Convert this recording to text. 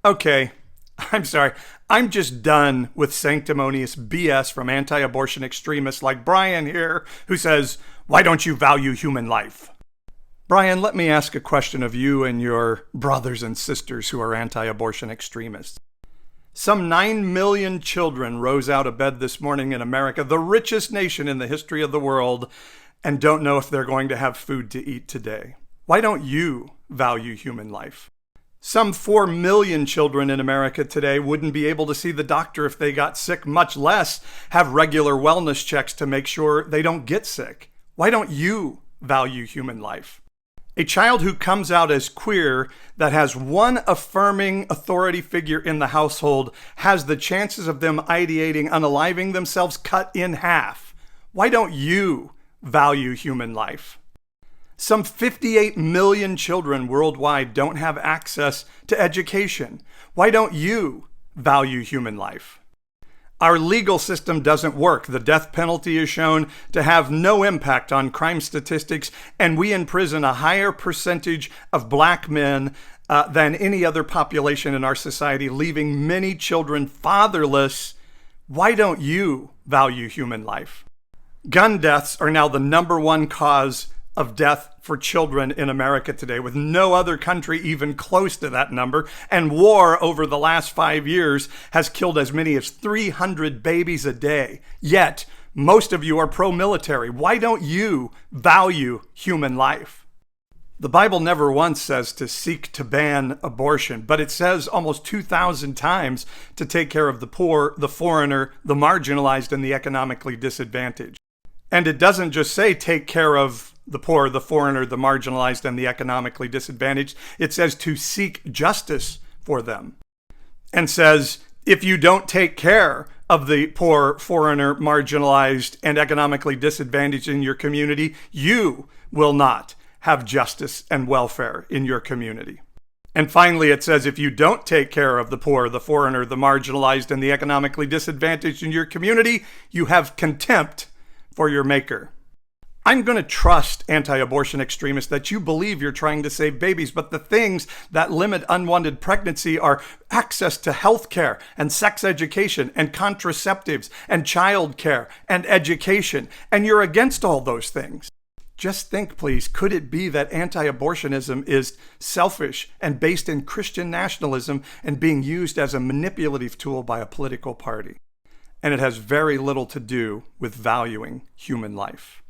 Okay, I'm sorry. I'm just done with sanctimonious BS from anti-abortion extremists like Brian here, who says, why don't you value human life? Brian, let me ask a question of you and your brothers and sisters who are anti-abortion extremists. Some 9 million children rose out of bed this morning in America, the richest nation in the history of the world, and don't know if they're going to have food to eat today. Why don't you value human life? Some 4 million children in America today wouldn't be able to see the doctor if they got sick, much less have regular wellness checks to make sure they don't get sick. Why don't you value human life? A child who comes out as queer that has one affirming authority figure in the household has the chances of them ideating unaliving themselves cut in half. Why don't you value human life? Some 58 million children worldwide don't have access to education. Why don't you value human life? Our legal system doesn't work. The death penalty is shown to have no impact on crime statistics, and we imprison a higher percentage of black men than any other population in our society, leaving many children fatherless. Why don't you value human life? Gun deaths are now the #1 cause of death for children in America today, with no other country even close to that number. And war over the last 5 years has killed as many as 300 babies a day. Yet, most of you are pro-military. Why don't you value human life? The Bible never once says to seek to ban abortion, but it says almost 2,000 times to take care of the poor, the foreigner, the marginalized, and the economically disadvantaged. And it doesn't just say take care of the poor, the foreigner, the marginalized, and the economically disadvantaged. It says to seek justice for them. And says, if you don't take care of the poor, foreigner, marginalized, and economically disadvantaged in your community, you will not have justice and welfare in your community. And finally, it says, if you don't take care of the poor, the foreigner, the marginalized, and the economically disadvantaged in your community, you have contempt for your maker. I'm going to trust anti-abortion extremists that you believe you're trying to save babies, but the things that limit unwanted pregnancy are access to health care and sex education and contraceptives and child care and education, and you're against all those things. Just think, please, could it be that anti-abortionism is selfish and based in Christian nationalism and being used as a manipulative tool by a political party? And it has very little to do with valuing human life.